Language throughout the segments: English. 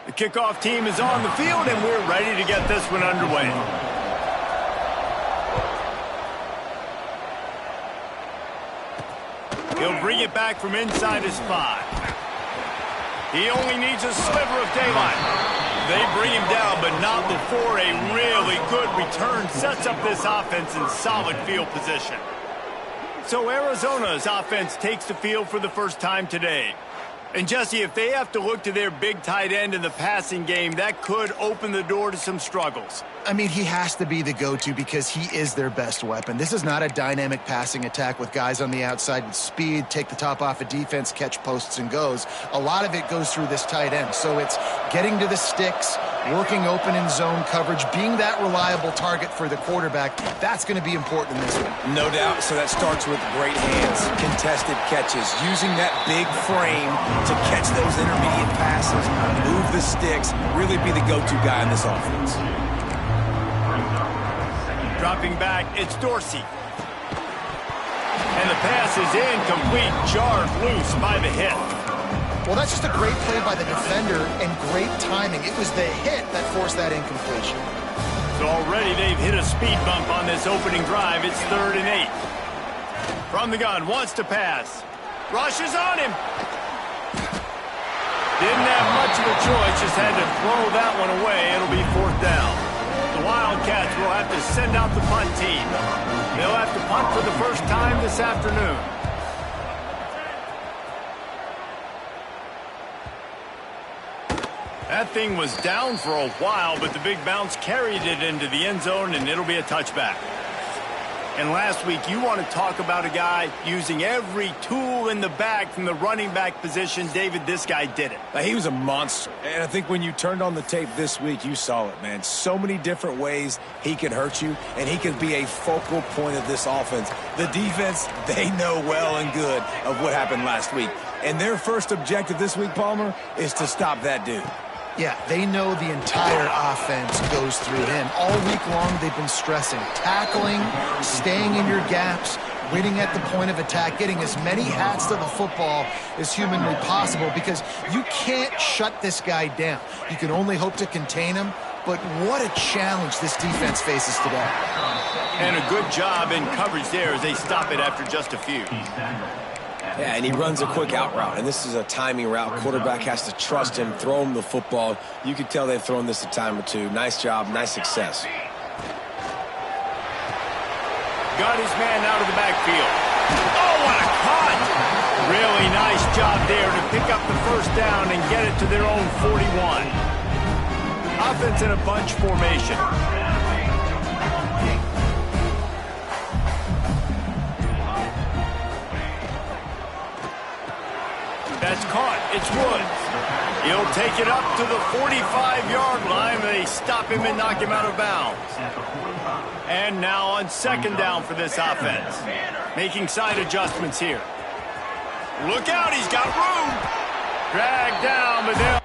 The kickoff team is on the field, and we're ready to get this one underway. He'll bring it back from inside his 5. He only needs a sliver of daylight. They bring him down, but not before a really good return sets up this offense in solid field position. So Arizona's offense takes the field for the first time today. And Jesse, if they have to look to their big tight end in the passing game, that could open the door to some struggles. I mean, he has to be the go-to because he is their best weapon. This is not a dynamic passing attack with guys on the outside with speed, take the top off a defense, catch posts and goes. A lot of it goes through this tight end. So it's getting to the sticks, working open in zone coverage, being that reliable target for the quarterback. That's going to be important in this one. No doubt. So that starts with great hands, contested catches, using that big frame to catch those intermediate passes, move the sticks, really be the go-to guy in this offense. Dropping back, it's Dorsey. And the pass is incomplete, jarred loose by the hit. Well, that's just a great play by the defender and great timing. It was the hit that forced that incompletion. So already they've hit a speed bump on this opening drive. It's 3rd and 8. From the gun, wants to pass. Rushes on him. Didn't have much of a choice, just had to throw that one away. It'll be 4th down. The Wildcats will have to send out the punt team. They'll have to punt for the first time this afternoon. That thing was down for a while, but the big bounce carried it into the end zone, and it'll be a touchback. And last week, you want to talk about a guy using every tool in the bag from the running back position. David, this guy did it. He was a monster. And I think when you turned on the tape this week, you saw it, man. So many different ways he can hurt you, and he can be a focal point of this offense. The defense, they know well and good of what happened last week. And their first objective this week, Palmer, is to stop that dude. Yeah, they know the entire offense goes through him. All week long, they've been stressing, tackling, staying in your gaps, winning at the point of attack, getting as many hats to the football as humanly possible because you can't shut this guy down. You can only hope to contain him, but what a challenge this defense faces today. And a good job in coverage there as they stop it after just a few. Yeah, and he runs a quick out route, and this is a timing route. Quarterback has to trust him, throw him the football. You can tell they've thrown this a time or two. Nice job, nice success. Got his man out of the backfield. Oh, what a cut! Really nice job there to pick up the first down and get it to their own 41. Offense in a bunch formation. That's caught. It's Woods. He'll take it up to the 45-yard line. They stop him and knock him out of bounds. And now on 2nd down for this offense. Making side adjustments here. Look out, he's got room. Dragged down, but they'll...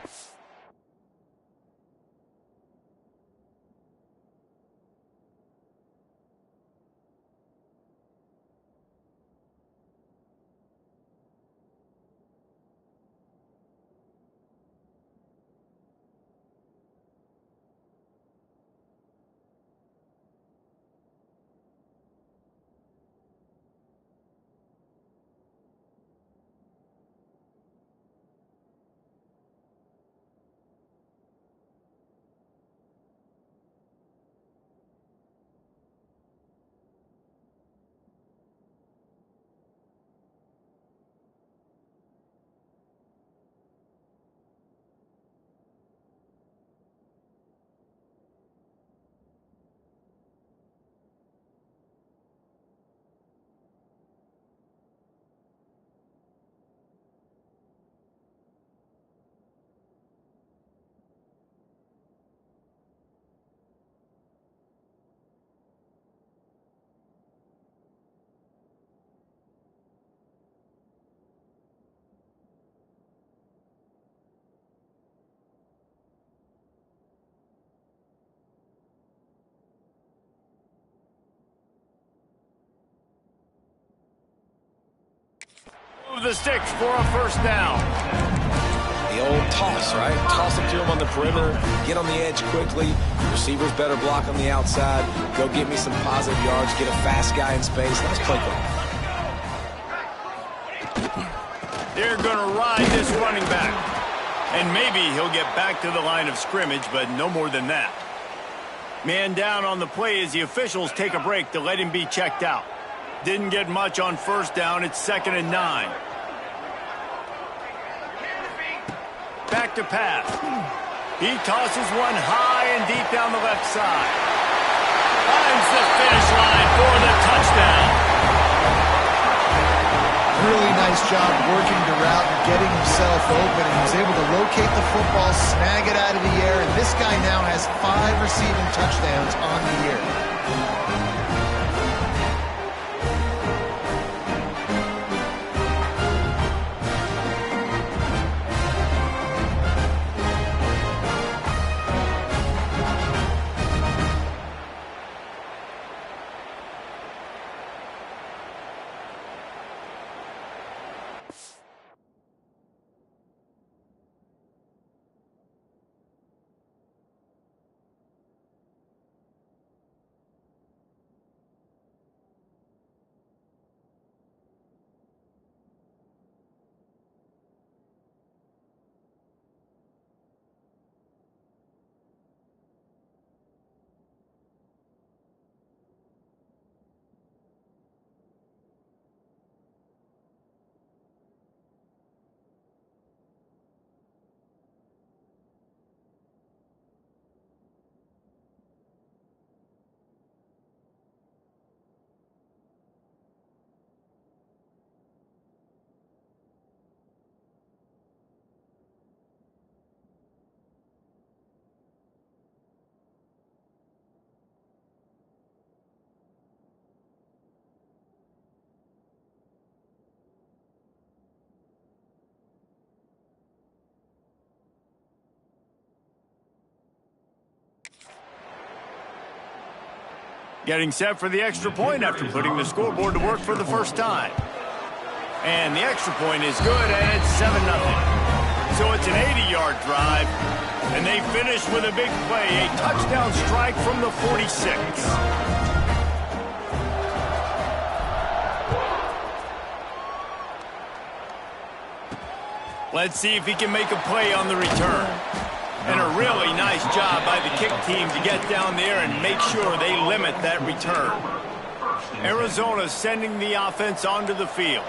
the sticks for a first down. The old toss, right? Toss it to him on the perimeter, get on the edge quickly. Receivers better block on the outside. Go get me some positive yards, get a fast guy in space. Nice play call. They're going to ride this running back. And maybe he'll get back to the line of scrimmage, but no more than that. Man down on the play as the officials take a break to let him be checked out. Didn't get much on first down. It's 2nd and 9. Back to pass. He tosses one high and deep down the left side. Finds the finish line for the touchdown. Really nice job working the route and getting himself open. And he was able to locate the football, snag it out of the air, and this guy now has 5 receiving touchdowns on the year. Getting set for the extra point after putting the scoreboard to work for the first time. And the extra point is good, and it's 7-0. So it's an 80-yard drive, and they finish with a big play, a touchdown strike from the 46. Let's see if he can make a play on the return. And a really nice job by the kick team to get down there and make sure they limit that return. Arizona sending the offense onto the field.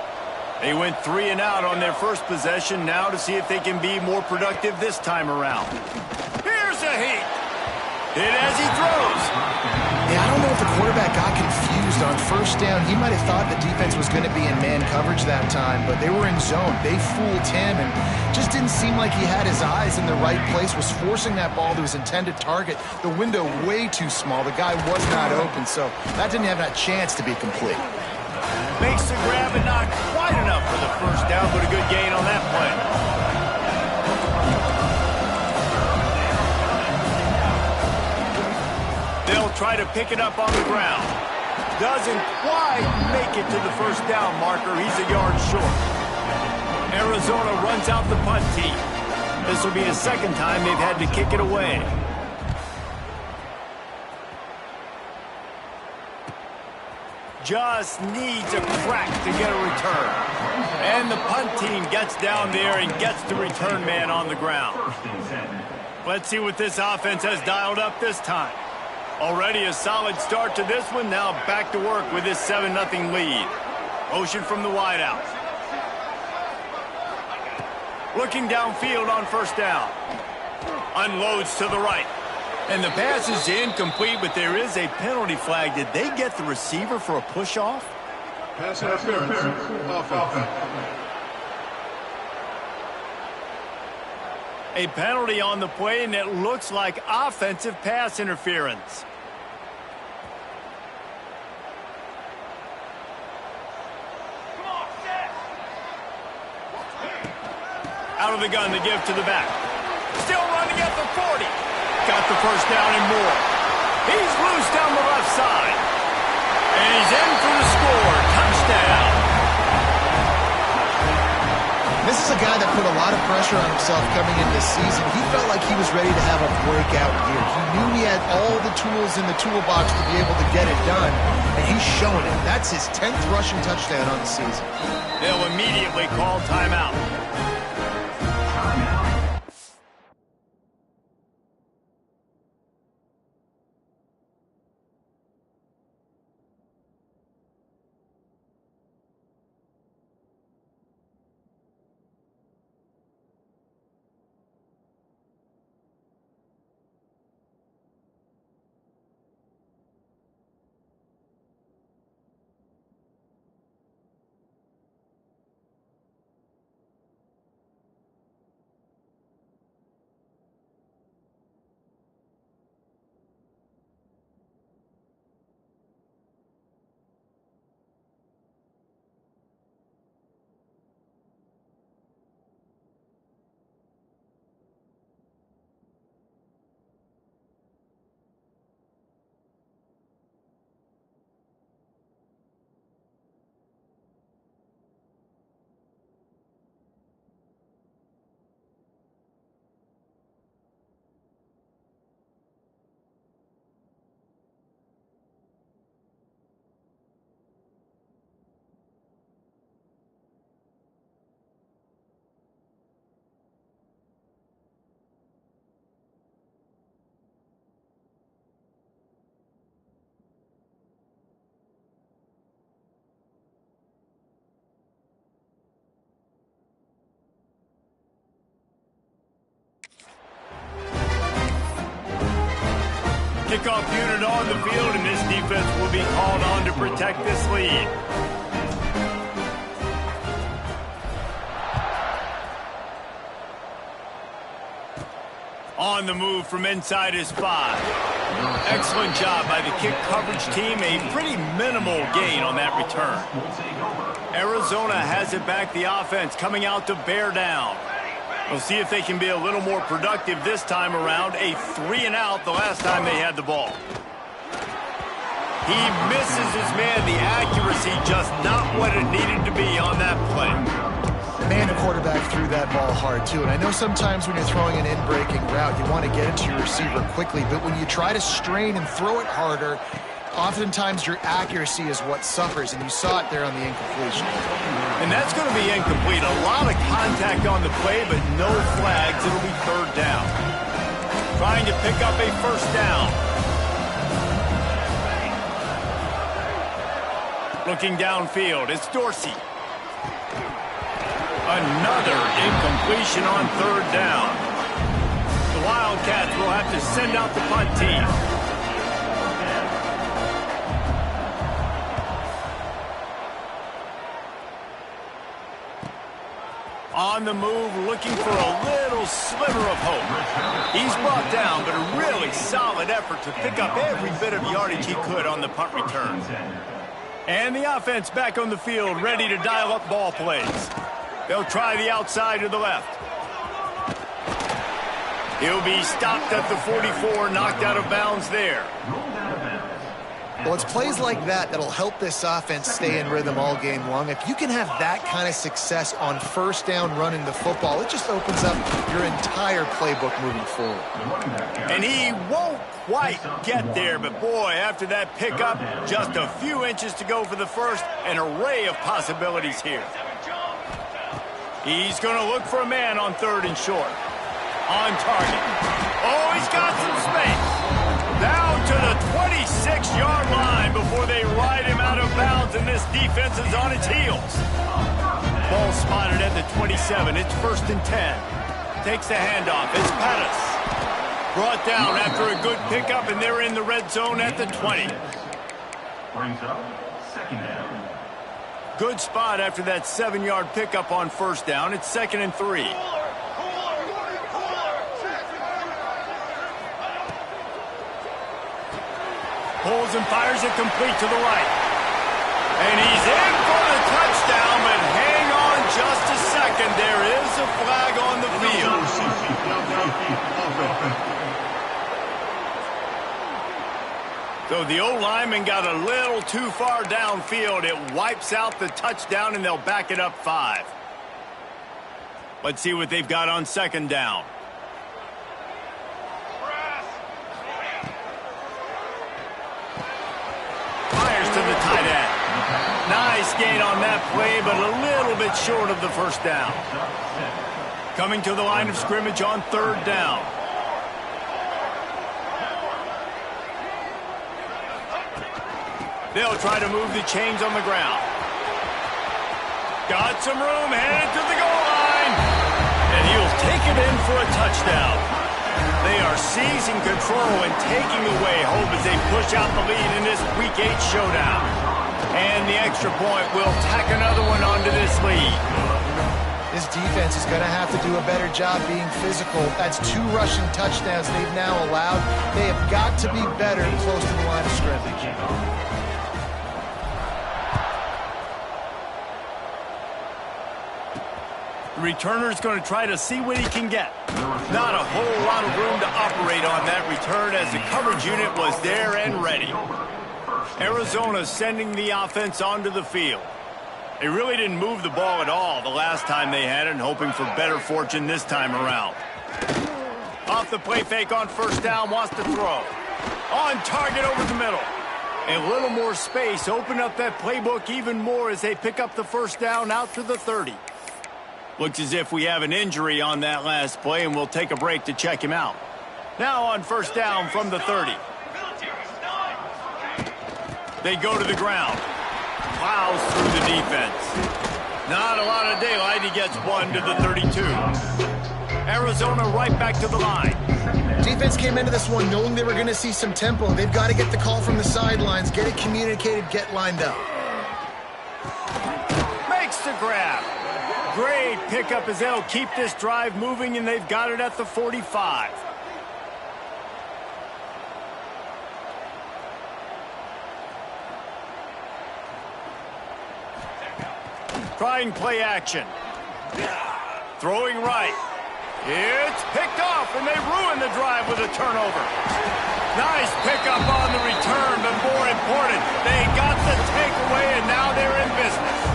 They went 3 and out on their first possession, now to see if they can be more productive this time around. Here's a heat. Hit as he throws. Yeah, I don't know if the quarterback got confused on first down. He might have thought the defense was going to be in man coverage that time, but they were in zone. They fooled him and just didn't seem like he had his eyes in the right place, was forcing that ball to his intended target. The window way too small. The guy was not open, so that didn't have that chance to be complete. Makes the grab and not quite enough for the first down, but a good gain on that play. They'll try to pick it up on the ground. Doesn't quite make it to the first down marker. He's a yard short. Arizona runs out the punt team. This will be the second time they've had to kick it away. Just needs a crack to get a return. And the punt team gets down there and gets the return man on the ground. Let's see what this offense has dialed up this time. Already a solid start to this one. Now back to work with this 7-0 lead. Motion from the wideout. Looking downfield on first down. Unloads to the right. And the pass is incomplete, but there is a penalty flag. Did they get the receiver for a push-off? Pass interference. Offense. A penalty on the play, and it looks like offensive pass interference. Out of the gun to give to the back. Still running at the 40. Got the first down and more. He's loose down the left side. And he's in for the score. Touchdown. This is a guy that put a lot of pressure on himself coming into this season. He felt like he was ready to have a breakout year. He knew he had all the tools in the toolbox to be able to get it done, and he's showing it. That's his 10th rushing touchdown on the season. They'll immediately call timeout. Kickoff unit on the field, and this defense will be called on to protect this lead. On the move from inside his 5. Excellent job by the kick coverage team. A pretty minimal gain on that return. Arizona has it back. The offense coming out to bear down. We'll see if they can be a little more productive this time around. A 3-and-out the last time they had the ball. He misses his man. The accuracy just not what it needed to be on that play. Man, the quarterback threw that ball hard, too. And I know sometimes when you're throwing an in-breaking route, you want to get it to your receiver quickly. But when you try to strain and throw it harder, oftentimes your accuracy is what suffers. And you saw it there on the incompletion. And that's going to be incomplete. A lot of contact on the play, but no flags. It'll be 3rd down. Trying to pick up a 1st down. Looking downfield, it's Dorsey. Another incompletion on 3rd down. The Wildcats will have to send out the punt team. On the move, looking for a little sliver of hope. He's brought down, but a really solid effort to pick up every bit of yardage he could on the punt return. And the offense back on the field, ready to dial up ball plays. They'll try the outside to the left. He'll be stopped at the 44, knocked out of bounds there. Well, it's plays like that that'll help this offense stay in rhythm all game long. If you can have that kind of success on 1st down running the football, it just opens up your entire playbook moving forward. And he won't quite get there, but boy, after that pickup, just a few inches to go for the 1st, an array of possibilities here. He's going to look for a man on 3rd and short. On target. Oh, he's got some space. Down to the 26-yard line before they ride him out of bounds, and this defense is on its heels. Ball spotted at the 27. It's 1st and 10. Takes the handoff. It's Pettis. Brought down after a good pickup, and they're in the red zone at the 20. Brings up 2nd down. Good spot after that 7-yard pickup on 1st down. It's 2nd and 3. Pulls and fires it complete to the right. And he's in for the touchdown, but hang on just a second. There is a flag on the field. So the O-lineman got a little too far downfield. It wipes out the touchdown, and they'll back it up 5. Let's see what they've got on second down. Fires to the tight end. Nice gain on that play, but a little bit short of the first down. Coming to the line of scrimmage on third down. They'll try to move the chains on the ground. Got some room, headed to the goal line. And he'll take it in for a touchdown. They are seizing control and taking away hope as they push out the lead in this Week 8 showdown. And the extra point will tack another one onto this lead. This defense is going to have to do a better job being physical. That's 2 rushing touchdowns they've now allowed. They have got to be better close to the line of scrimmage. The returner's going to try to see what he can get. Not a whole lot of room to operate on that return as the coverage unit was there and ready. Arizona sending the offense onto the field. They really didn't move the ball at all the last time they had it, and hoping for better fortune this time around. Off the play fake on first down, wants to throw. On target over the middle. A little more space, open up that playbook even more as they pick up the first down out to the 30. Looks as if we have an injury on that last play, and we'll take a break to check him out. Now on first down from the 30. They go to the ground. Plows through the defense. Not a lot of daylight. He gets 1 to the 32. Arizona right back to the line. Defense came into this one knowing they were going to see some tempo. They've got to get the call from the sidelines, get it communicated, get lined up. Makes the grab. Great pickup as they'll keep this drive moving, and they've got it at the 45. Trying play action. Throwing right. It's picked off, and they ruin the drive with a turnover. Nice pickup on the return, but more important, they got the takeaway, and now they're in business.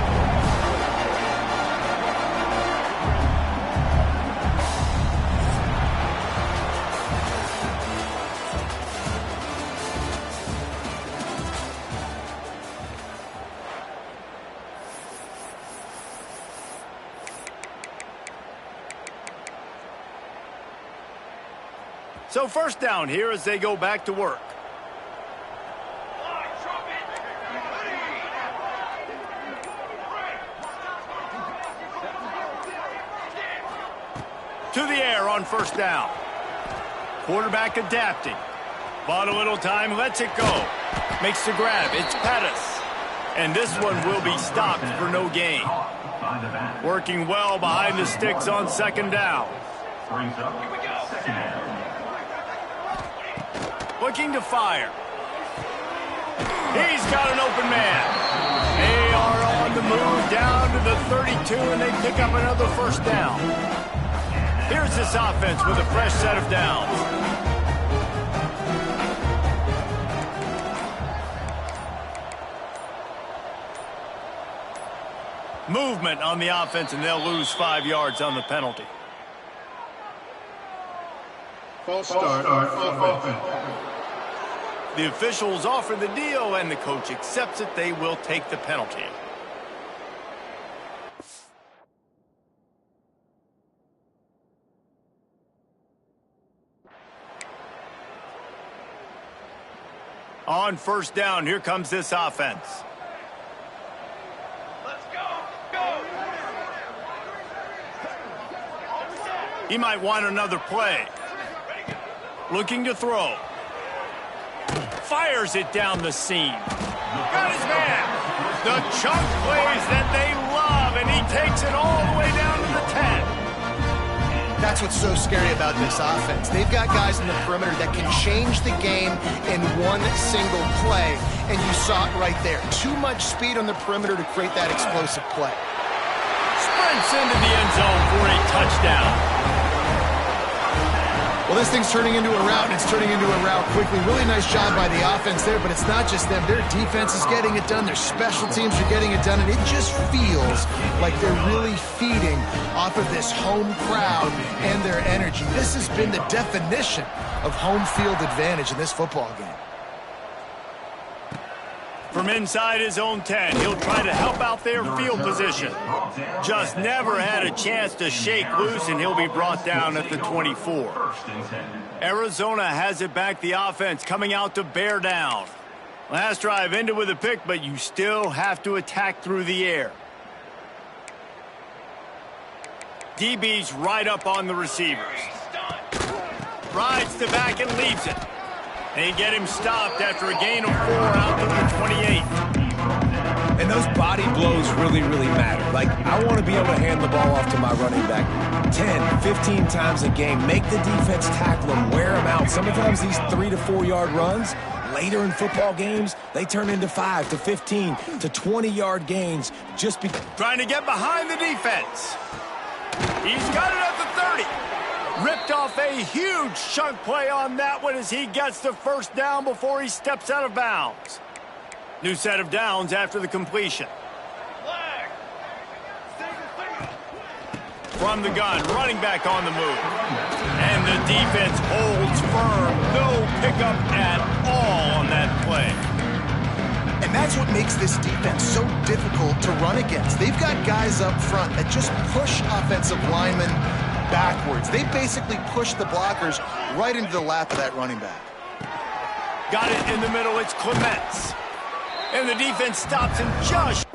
So first down here as they go back to work. To the air on first down. Quarterback adapting. Bought a little time, lets it go. Makes the grab, it's Pettis. And this one will be stopped for no gain. Working well behind the sticks on second down. Brings up second down. Looking to fire. He's got an open man. They are on the move down to the 32, and they pick up another first down. Here's this offense with a fresh set of downs. Movement on the offense, and they'll lose 5 yards on the penalty. False start on offense. The officials offer the deal, and the coach accepts it. They will take the penalty. On first down, here comes this offense. Let's go. He might want another play. Looking to throw. Fires it down the seam. Got his man. The chunk plays that they love, and he takes it all the way down to the 10. That's what's so scary about this offense. They've got guys in the perimeter that can change the game in one single play, and you saw it right there. Too much speed on the perimeter to create that explosive play. Sprints into the end zone for a touchdown. Well, this thing's turning into a rout, and it's turning into a rout quickly. Really nice job by the offense there, but it's not just them. Their defense is getting it done. Their special teams are getting it done, and it just feels like they're really feeding off of this home crowd and their energy. This has been the definition of home field advantage in this football game. From inside his own 10, he'll try to help out their field position. Just never had a chance to shake loose, and he'll be brought down at the 24. Arizona has it back, the offense coming out to bear down. Last drive ended with a pick, but you still have to attack through the air. DB's right up on the receivers. Rides the back and leaves it. They get him stopped after a gain of 4 out to the 28. And those body blows really, really matter. Like, I want to be able to hand the ball off to my running back 10, 15 times a game. Make the defense tackle them, wear them out. Sometimes these 3 to 4 yard runs, later in football games, they turn into 5 to 15 to 20 yard gains just because. Trying to get behind the defense. He's got it at the 30. Ripped off a huge chunk play on that one as he gets the first down before he steps out of bounds. New set of downs after the completion. From the gun, running back on the move. And the defense holds firm. No pickup at all on that play. And that's what makes this defense so difficult to run against. They've got guys up front that just push offensive linemen backwards. They basically push the blockers right into the lap of that running back. Got it in the middle. It's Clements. And the defense stops him just.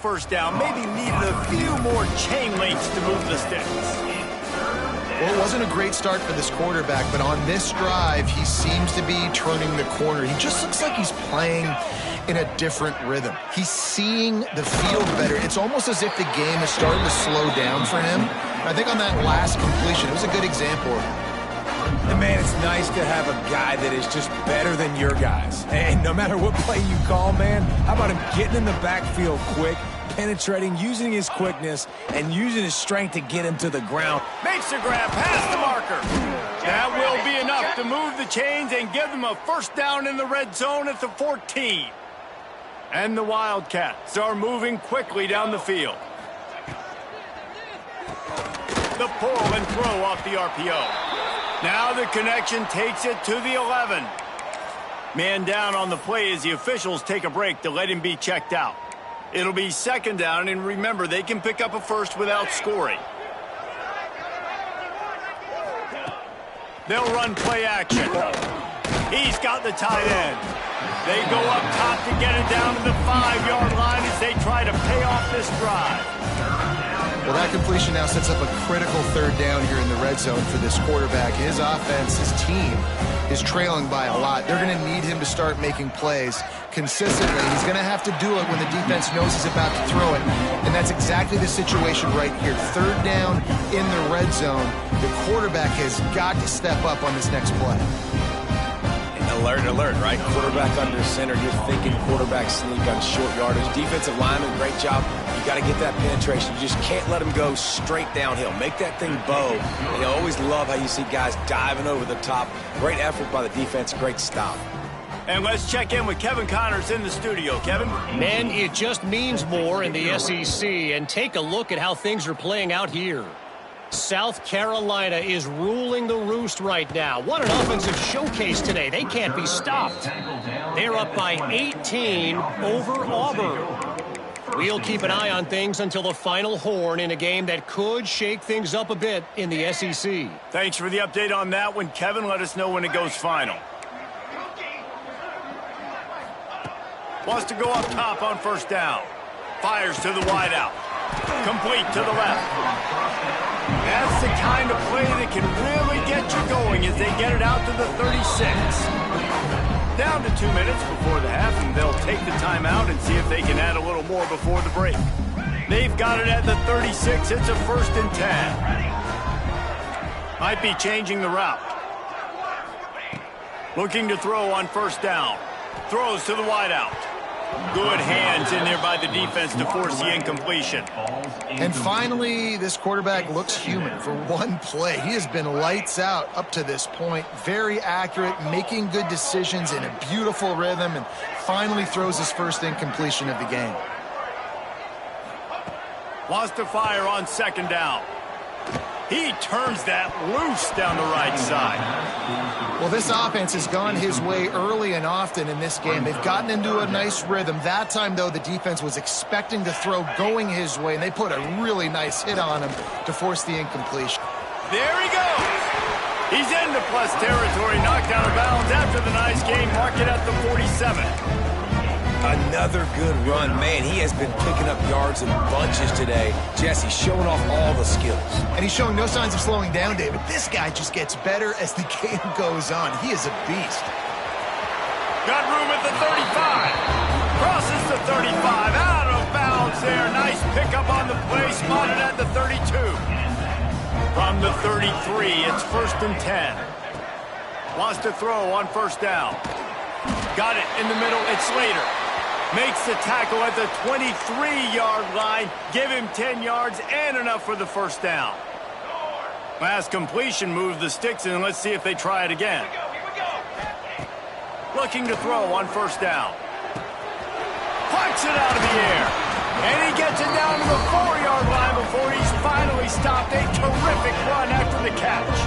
First down, maybe needed a few more chain links to move the sticks. Well, it wasn't a great start for this quarterback, but on this drive, he seems to be turning the corner. He just looks like he's playing in a different rhythm. He's seeing the field better. It's almost as if the game is starting to slow down for him. I think on that last completion, it was a good example of it. And man, it's nice to have a guy that is just better than your guys. And no matter what play you call, man, how about him getting in the backfield quick, penetrating, using his quickness, and using his strength to get him to the ground. Makes the grab past the marker. That will be enough to move the chains and give them a first down in the red zone at the 14. And the Wildcats are moving quickly down the field. The pull and throw off the RPO. Now the connection takes it to the 11. Man down on the play as the officials take a break to let him be checked out. It'll be second down, and remember, they can pick up a first without scoring. They'll run play action. He's got the tight end. They go up top to get it down to the 5-yard line as they try to pay off this drive. Well, that completion now sets up a critical third down here in the red zone for this quarterback. His offense, his team, is trailing by a lot. They're going to need him to start making plays consistently. He's going to have to do it when the defense knows he's about to throw it. And that's exactly the situation right here. Third down in the red zone. The quarterback has got to step up on this next play. Alert, alert, right? Quarterback under center. You're thinking quarterback sneak on short yardage. Defensive lineman, great job. You got to get that penetration. You just can't let him go straight downhill. Make that thing bow. And you always love how you see guys diving over the top. Great effort by the defense. Great stop. And let's check in with Kevin Connors in the studio. Kevin? Man, it just means more in the SEC. And take a look at how things are playing out here. South Carolina is ruling the roost right now. What an offensive showcase today. They can't be stopped. They're up by 18 over Auburn. We'll keep an eye on things until the final horn in a game that could shake things up a bit in the SEC. Thanks for the update on that one, Kevin. Let us know when it goes final. Wants to go up top on first down. Fires to the wideout. Complete to the left. That's the kind of play that can really get you going as they get it out to the 36. Down to 2 minutes before the half, and they'll take the timeout and see if they can add a little more before the break. They've got it at the 36. It's a 1st and 10. Might be changing the route. Looking to throw on first down. Throws to the wideout. Good hands in there by the defense to force the incompletion. And finally, this quarterback looks human for one play. He has been lights out up to this point. Very accurate, making good decisions in a beautiful rhythm, and finally throws his first incompletion of the game. Wants to fire on second down. He turns that loose down the right side. Well, this offense has gone his way early and often in this game. They've gotten into a nice rhythm. That time, though, the defense was expecting to throw going his way, and they put a really nice hit on him to force the incompletion. There he goes. He's into plus territory, knocked out of bounds after the nice game. Mark it at the 47. Another good run. Man, he has been picking up yards in bunches today. Jesse showing off all the skills. And he's showing no signs of slowing down, David. This guy just gets better as the game goes on. He is a beast. Got room at the 35. Crosses the 35. Out of bounds there. Nice pickup on the play. Spotted at the 32. From the 33, it's 1st and 10. Wants to throw on first down. Got it in the middle. It's Slater. Makes the tackle at the 23-yard line. Give him 10 yards and enough for the first down. Last completion moved the sticks, and let's see if they try it again. Looking to throw on first down. Punts it out of the air. And he gets it down to the 4-yard line before he's finally stopped. A terrific run after the catch.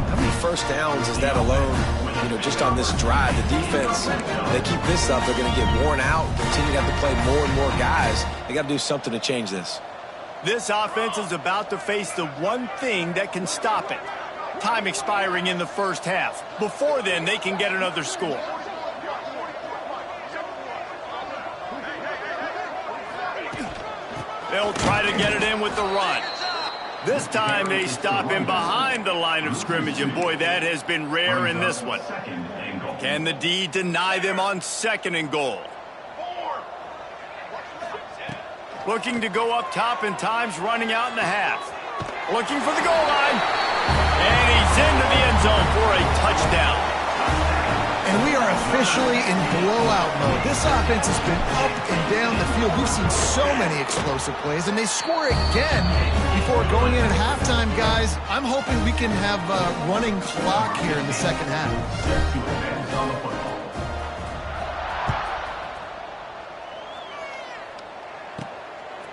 How many first downs is that alone? You know, just on this drive, the defense, they keep this up, they're going to get worn out, continue to have to play more and more guys. They got to do something to change this. This offense is about to face the one thing that can stop it. Time expiring in the first half. Before then, they can get another score. They'll try to get it in with the run. This time they stop him behind the line of scrimmage, and boy, that has been rare in this one. Can the D deny them on 2nd and goal? Looking to go up top, and time's running out in the half. Looking for the goal line. And he's into the end zone for a touchdown. And we are officially in blowout mode. This offense has been up and down the field. We've seen so many explosive plays, and they score again before going in at halftime, guys. I'm hoping we can have a running clock here in the second half.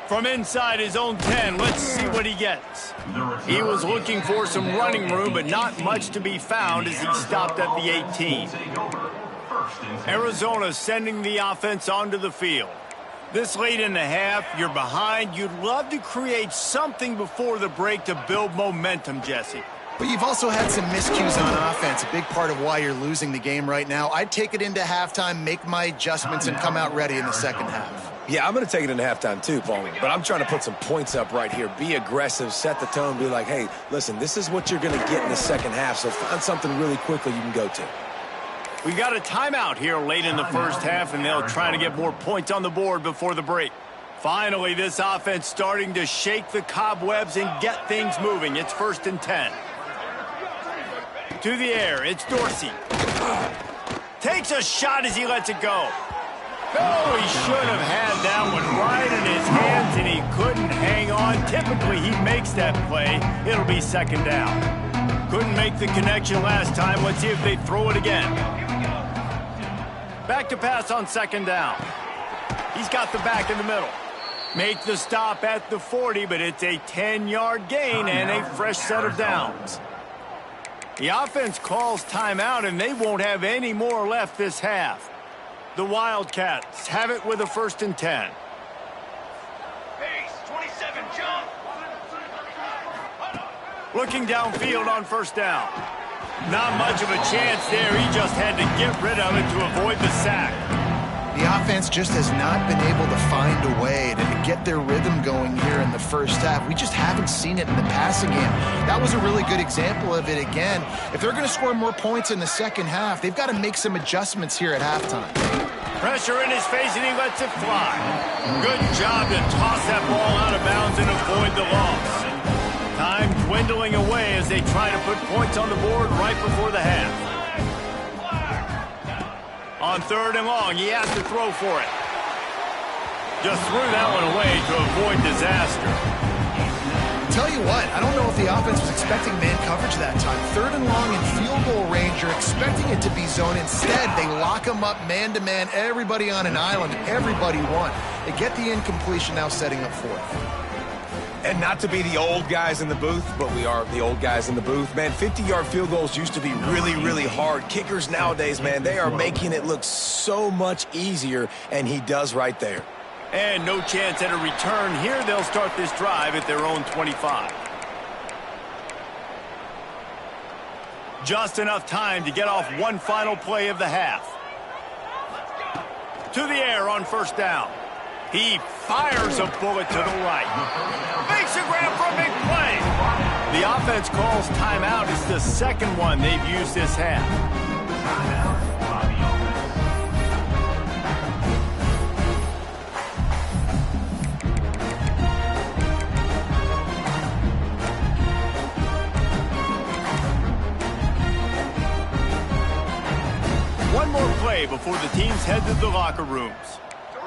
From inside his own 10, let's see what he gets. He was looking for some running room, but not much to be found as he stopped at the 18. Arizona sending the offense onto the field. This late in the half, you're behind. You'd love to create something before the break to build momentum, Jesse. But you've also had some miscues on offense, a big part of why you're losing the game right now. I'd take it into halftime, make my adjustments, and come out ready in the second half. Yeah, I'm going to take it into halftime too, Paul. But I'm trying to put some points up right here. Be aggressive, set the tone, be like, hey, listen, this is what you're going to get in the second half, so find something really quickly you can go to. We got a timeout here late in the first half, and they'll try to get more points on the board before the break. Finally, this offense starting to shake the cobwebs and get things moving. It's 1st and 10. To the air, it's Dorsey. Takes a shot as he lets it go. Oh, he should have had that one right in his hands, and he couldn't hang on. Typically, he makes that play. It'll be 2nd down. Couldn't make the connection last time. Let's see if they throw it again. Back to pass on 2nd down. He's got the back in the middle. Make the stop at the 40, but it's a 10-yard gain and a fresh set of downs. The offense calls timeout, and they won't have any more left this half. The Wildcats have it with a 1st and 10. Pace, 27, jump. Looking downfield on first down. Not much of a chance there. He just had to get rid of it to avoid the sack. The offense just has not been able to find a way to get their rhythm going here in the first half. We just haven't seen it in the passing game. That was a really good example of it again. If they're going to score more points in the second half, they've got to make some adjustments here at halftime. Pressure in his face, and he lets it fly. Good job to toss that ball out of bounds and avoid the loss. Time dwindling away as they try to put points on the board right before the half. On 3rd and long, he has to throw for it. Just threw that one away to avoid disaster. Tell you what, I don't know if the offense was expecting man coverage that time. 3rd and long in field goal range, you're expecting it to be zone. Instead, they lock them up man-to-man, everybody on an island, everybody won. They get the incompletion, now setting up 4th. And not to be the old guys in the booth, but we are the old guys in the booth. Man, 50-yard field goals used to be really, really hard. Kickers nowadays, man, they are making it look so much easier, and he does right there. And no chance at a return here. They'll start this drive at their own 25. Just enough time to get off one final play of the half. To the air on 1st down. He fires a bullet to the right. Makes a grab for a big play. The offense calls timeout. It's the second one they've used this half. One more play before the teams head to the locker rooms.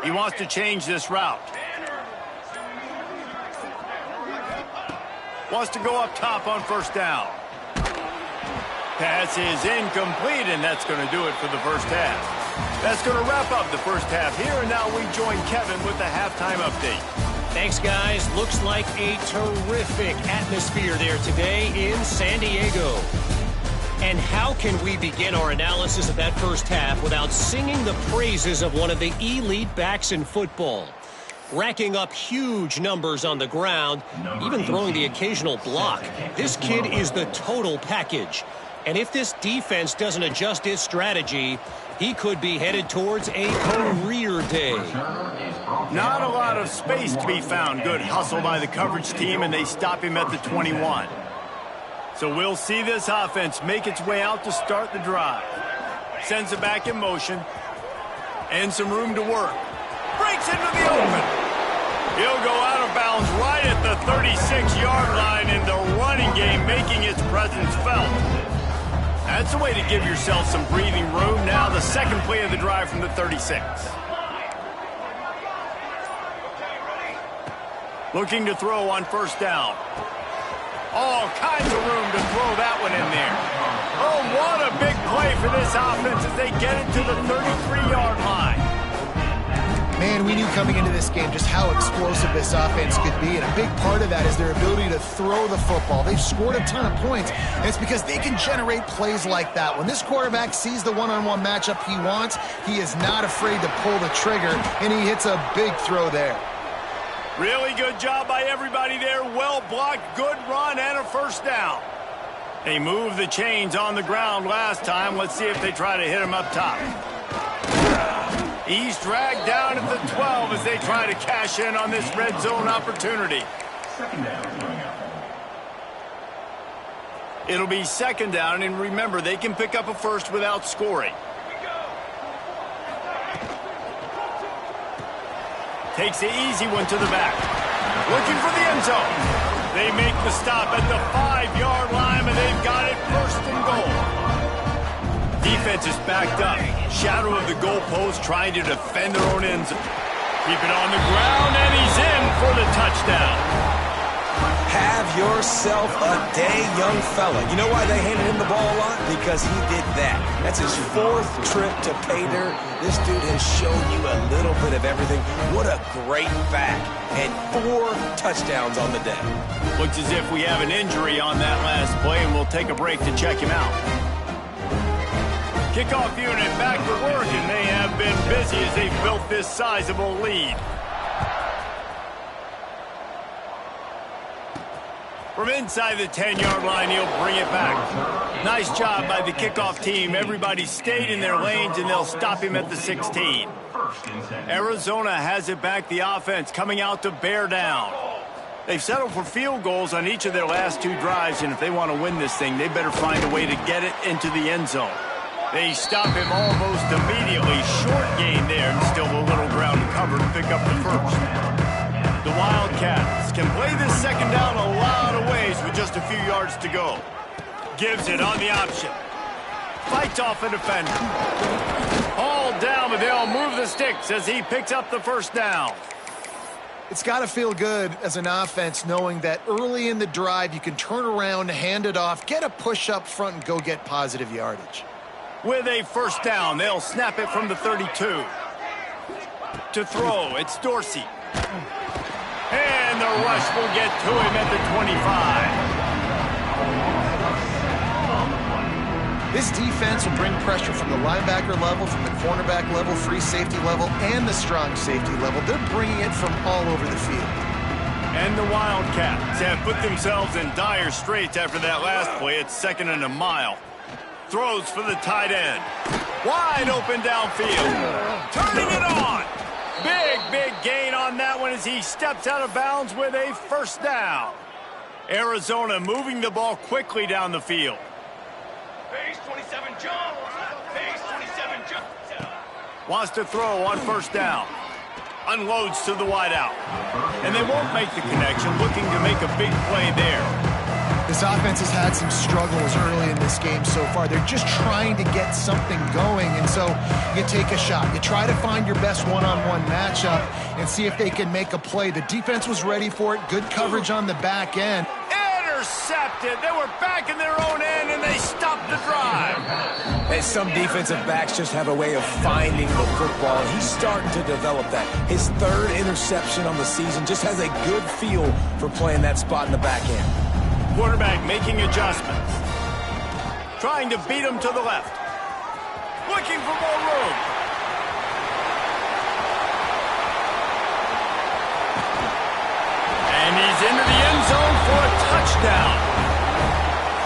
He wants to change this route. Wants to go up top on 1st down. Pass is incomplete, and that's going to do it for the first half. That's going to wrap up the first half here, and now we join Kevin with the halftime update. Thanks, guys. Looks like a terrific atmosphere there today in San Diego. And how can we begin our analysis of that first half without singing the praises of one of the elite backs in football? Racking up huge numbers on the ground, even throwing the occasional block. This kid is the total package. And if this defense doesn't adjust its strategy, he could be headed towards a career day. Not a lot of space to be found. Good hustle by the coverage team, and they stop him at the 21. So we'll see this offense make its way out to start the drive. Sends it back in motion. And some room to work. Breaks into the open. He'll go out of bounds right at the 36-yard line, and the running game making its presence felt. That's a way to give yourself some breathing room. Now the second play of the drive from the 36. Looking to throw on 1st down. All kinds of room to throw that one in there. Oh, what a big play for this offense as they get it to the 33-yard line. Man, we knew coming into this game just how explosive this offense could be, and a big part of that is their ability to throw the football. They've scored a ton of points, and it's because they can generate plays like that. When this quarterback sees the one-on-one matchup he wants, he is not afraid to pull the trigger, and he hits a big throw there. Really good job by everybody there. Well blocked, good run, and a 1st down. They moved the chains on the ground last time. Let's see if they try to hit him up top. He's dragged down at the 12 as they try to cash in on this red zone opportunity. It'll be 2nd down, and remember, they can pick up a first without scoring. Takes the easy one to the back. Looking for the end zone. They make the stop at the 5-yard line, and they've got it 1st and goal. Defense is backed up. Shadow of the goalpost trying to defend their own end zone. Keep it on the ground, and he's in for the touchdown. Have yourself a day, young fella. You know why they handed him the ball a lot? Because he did that. That's his 4th trip to pay dirt. This dude has shown you a little bit of everything. What a great back. And 4 touchdowns on the day. Looks as if we have an injury on that last play, and we'll take a break to check him out. Kickoff unit back to work, and they have been busy as they've built this sizable lead. From inside the 10-yard line, he'll bring it back. Nice job by the kickoff team. Everybody stayed in their lanes, and they'll stop him at the 16. Arizona has it back. The offense coming out to bear down. They've settled for field goals on each of their last 2 drives, and if they want to win this thing, they better find a way to get it into the end zone. They stop him almost immediately. Short gain there, and still a little ground to cover to pick up the first. The Wildcats can play this 2nd down a lot of ways pace with just a few yards to go. Gives it on the option. Fights off a defender. All down, but they'll move the sticks as he picks up the first down. It's got to feel good as an offense knowing that early in the drive you can turn around, hand it off, get a push up front, and go get positive yardage. With a first down, they'll snap it from the 32. To throw, it's Dorsey. And the rush will get to him at the 25. This defense will bring pressure from the linebacker level, from the cornerback level, free safety level, and the strong safety level. They're bringing it from all over the field. And the Wildcats have put themselves in dire straits after that last play. It's 2nd and a mile. Throws for the tight end. Wide open downfield. Turning it on. Big gain on that one as he steps out of bounds with a first down. Arizona moving the ball quickly down the field. Base 27 jump. Base 27 jump. Wants to throw on first down. Unloads to the wideout. And they won't make the connection, looking to make a big play there. This offense has had some struggles early in this game so far. They're just trying to get something going, and so you take a shot. You try to find your best one-on-one matchup and see if they can make a play. The defense was ready for it. Good coverage on the back end. Intercepted. They were back in their own end, and they stopped the drive. And some defensive backs just have a way of finding the football, and he's starting to develop that. His 3rd interception on the season, just has a good feel for playing that spot in the back end. Quarterback making adjustments. Trying to beat him to the left. Looking for more room. And he's into the end zone for a touchdown.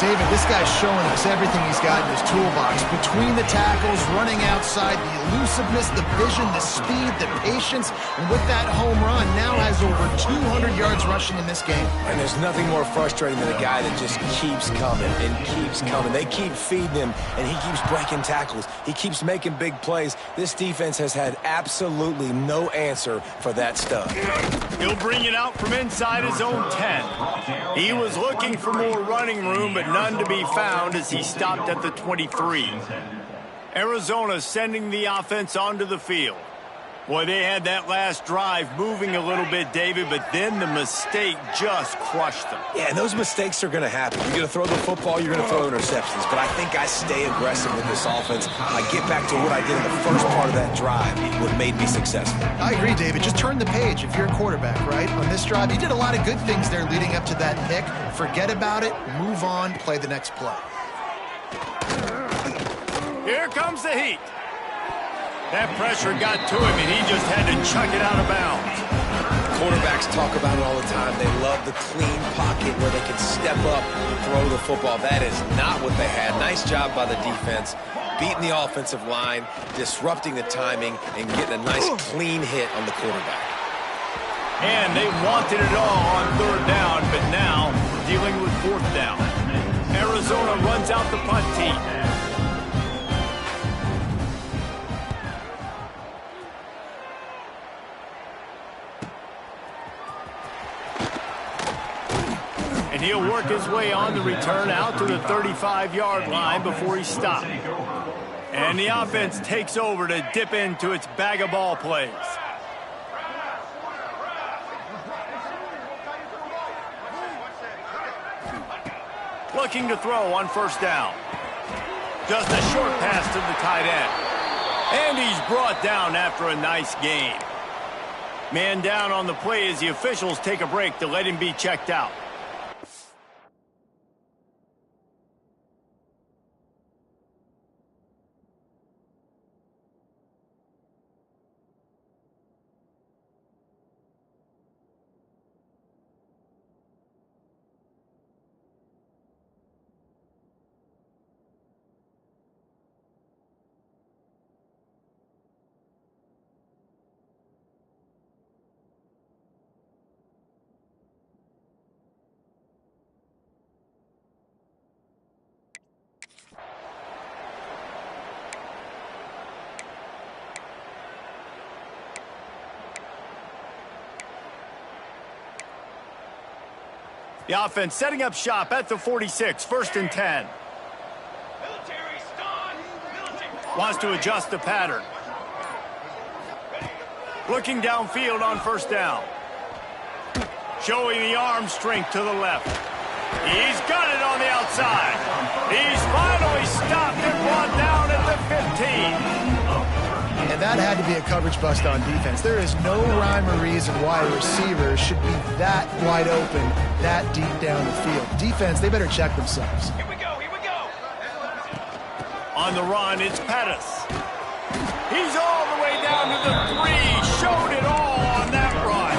David, this guy's showing us everything he's got in his toolbox. Between the tackles, running outside, the elusiveness, the vision, the speed, the patience, and with that home run, now has over 200 yards rushing in this game. And there's nothing more frustrating than a guy that just keeps coming and keeps coming. They keep feeding him, and he keeps breaking tackles. He keeps making big plays. This defense has had absolutely no answer for that stud. He'll bring it out from inside his own 10. He was looking for more running room, but none to be found as he stopped at the 23. Arizona sending the offense onto the field. Boy, they had that last drive moving a little bit, David, but then the mistake just crushed them. Yeah, and those mistakes are going to happen. You're going to throw the football, you're going to throw interceptions. But I think I stay aggressive with this offense. I get back to what I did in the first part of that drive, what made me successful. I agree, David. Just turn the page if you're a quarterback, right? On this drive, you did a lot of good things there leading up to that pick. Forget about it, move on, play the next play. Here comes the heat. That pressure got to him, and he just had to chuck it out of bounds. Quarterbacks talk about it all the time. They love the clean pocket where they can step up and throw the football. That is not what they had. Nice job by the defense, beating the offensive line, disrupting the timing, and getting a nice clean hit on the quarterback. And they wanted it all on 3rd down, but now dealing with 4th down. Arizona runs out the punt team. And he'll work his way on the return out to the 35-yard line before he stopped. And the offense takes over to dip into its bag of ball plays. Looking to throw on 1st down. Just a short pass to the tight end. And he's brought down after a nice gain. Man down on the play as the officials take a break to let him be checked out. The offense setting up shop at the 46, 1st and 10. Military stun. Military. Wants to adjust the pattern. Looking downfield on 1st down. Showing the arm strength to the left. He's got it on the outside. He's finally stopped and brought down at the 15. And that had to be a coverage bust on defense. There is no rhyme or reason why a receiver should be that wide open, that deep down the field. Defense, they better check themselves. Here we go. Here we go. On the run, it's Pettis. He's all the way down to the 3. Showed it all on that run.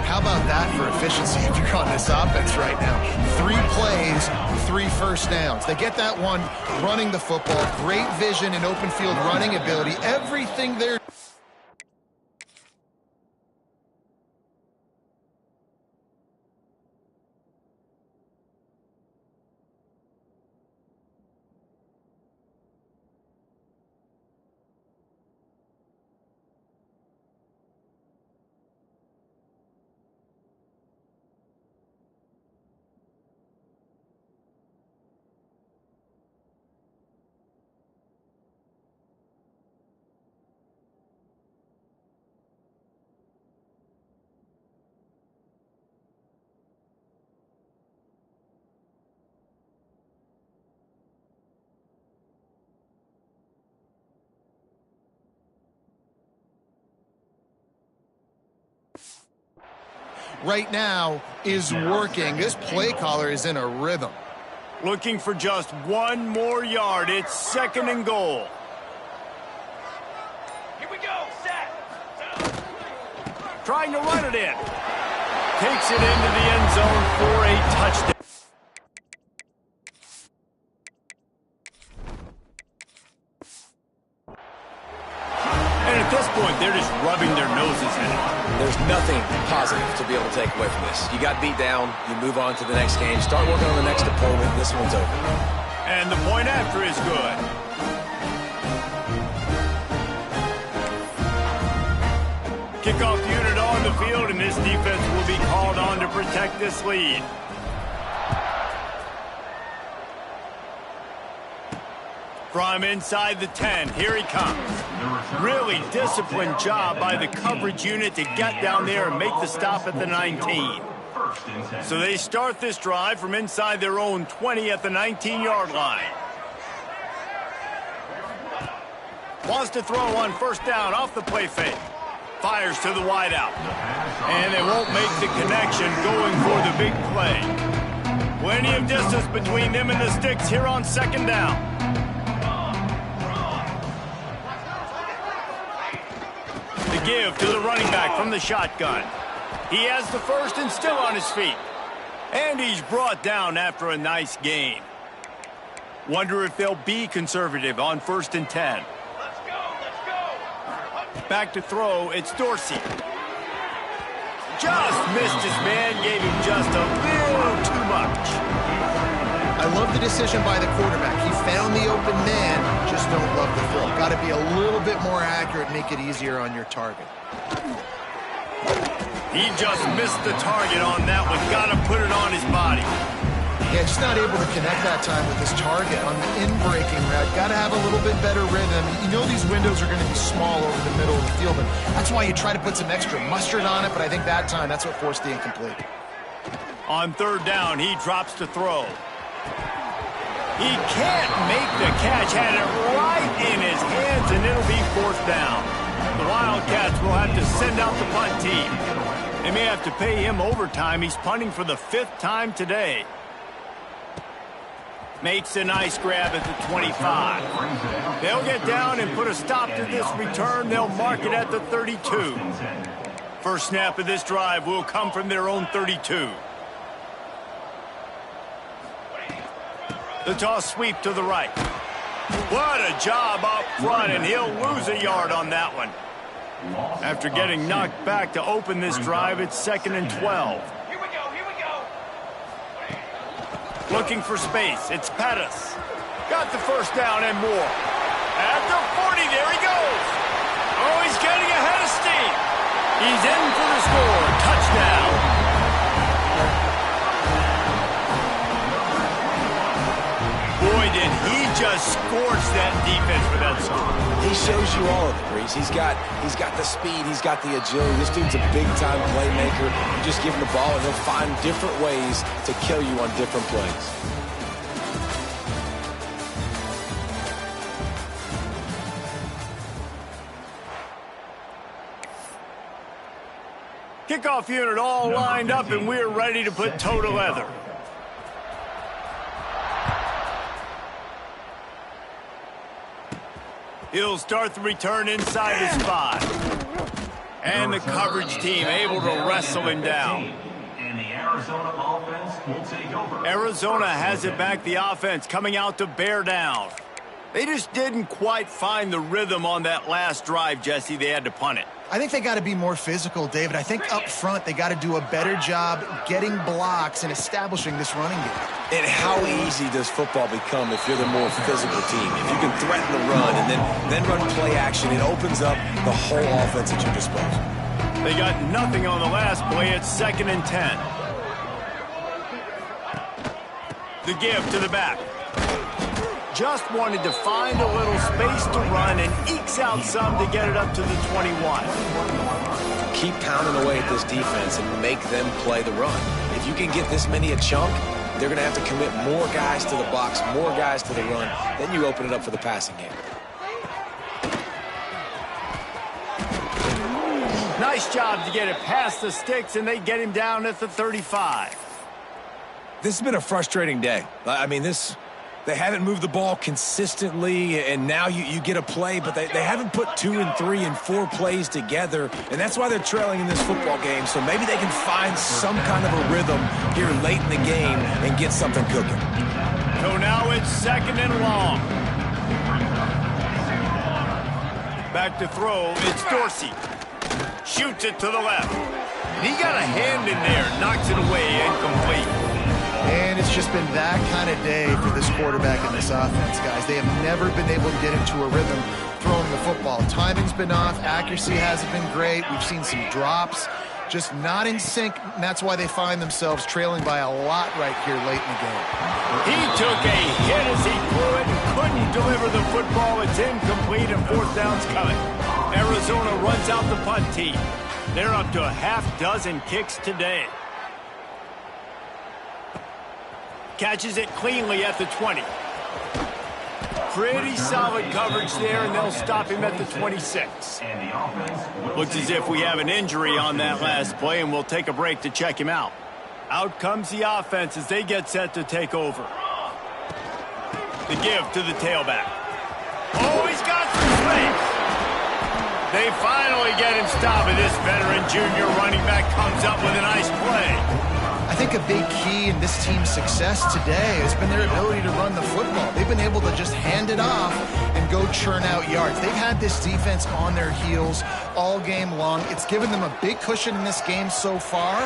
How about that for efficiency if you're on this offense right now? 3 plays, 3 first downs. They get that one running the football, great vision and open field running ability, everything there. Right now is working. This play caller is in a rhythm. Looking for just 1 more yard. It's 2nd and goal. Here we go. Set. Trying to run it in. Takes it into the end zone for a touchdown. And at this point, they're just rubbing their noses in it. There's nothing positive to be able to take away from this. You got beat down, you move on to the next game, start working on the next opponent, this one's over. And the point after is good. Kickoff unit on the field, and this defense will be called on to protect this lead. From inside the 10, here he comes. Really disciplined job by the coverage unit to get down there and make the stop at the 19. So they start this drive from inside their own 20 at the 19-yard line. Wants to throw on 1st down off the play fake. Fires to the wideout. And they won't make the connection going for the big play. Plenty of distance between them and the sticks here on 2nd down. The give to the running back from the shotgun. He has the 1st and still on his feet. And he's brought down after a nice gain. Wonder if they'll be conservative on 1st and 10. Let's go. Let's go. Back to throw, it's Dorsey. Just missed his man, gave him just a little too much. I love the decision by the quarterback. He found the open man, just don't love the throw. Got to be a little bit more accurate, make it easier on your target. He just missed the target on that one. Got to put it on his body. Yeah, just not able to connect that time with his target on the in-breaking route. Got to have a little bit better rhythm. You know these windows are going to be small over the middle of the field, and that's why you try to put some extra mustard on it, but I think that time, that's what forced the incomplete. On 3rd down, he drops to throw. He can't make the catch. Had it right in his hands, and it'll be 4th down. The Wildcats will have to send out the punt team. They may have to pay him overtime. He's punting for the 5th time today. Makes a nice grab at the 25. They'll get down and put a stop to this return. They'll mark it at the 32. First snap of this drive will come from their own 32. The toss sweep to the right. What a job up front, and he'll lose a yard on that one. After getting knocked back to open this drive, it's 2nd and 12. Here we go. Here we go. Looking for space, it's Pettis. Got the 1st down and more. At the 40, there he goes. Oh, he's getting ahead of steam. He's in for the score. Touchdown. Boy, did he just scorch that defense for that score. He shows you all of it, Breeze. He's got the speed. He's got the agility. This dude's a big-time playmaker. You just give him the ball, and he'll find different ways to kill you on different plays. Kickoff unit all lined up, and we're ready to put toe to leather. He'll start the return inside his 5. And the coverage team able to wrestle him down. And the Arizona offense will take over. Arizona has it back, the offense coming out to bear down. They just didn't quite find the rhythm on that last drive, Jesse. They had to punt it. I think they got to be more physical, David. I think up front they got to do a better job getting blocks and establishing this running game. And how easy does football become if you're the more physical team? If you can threaten the run and then run play action, it opens up the whole offense at your disposal. They got nothing on the last play. It's 2nd and 10. The give to the back. Just wanted to find a little space to run and ekes out some to get it up to the 21. Keep pounding away at this defense and make them play the run. If you can get this many a chunk, they're going to have to commit more guys to the box, more guys to the run. Then you open it up for the passing game. Nice job to get it past the sticks, and they get him down at the 35. This has been a frustrating day. I mean, they haven't moved the ball consistently, and now you get a play, but they haven't put 2 and 3 and 4 plays together, and that's why they're trailing in this football game. So maybe they can find some kind of a rhythm here late in the game and get something cooking. So now it's 2nd and long. Back to throw, it's Dorsey. Shoots it to the left. And he got a hand in there, knocks it away, incomplete. And it's just been that kind of day for this quarterback and this offense, guys. They have never been able to get into a rhythm throwing the football. Timing's been off. Accuracy hasn't been great. We've seen some drops. Just not in sync, and that's why they find themselves trailing by a lot right here late in the game. He took a hit as he threw it and couldn't deliver the football. It's incomplete, and 4th down's coming. Arizona runs out the punt team. They're up to a half-dozen kicks today. Catches it cleanly at the 20. Pretty solid coverage there, and they'll stop him at the 26. Looks as if we have an injury on that last play, and we'll take a break to check him out. Out comes the offense as they get set to take over. The give to the tailback. Oh, he's got some space. They finally get him stopped, and this veteran junior running back comes up with a nice play. I think a big key in this team's success today has been their ability to run the football. They've been able to just hand it off and go churn out yards. They've had this defense on their heels all game long. It's given them a big cushion in this game so far.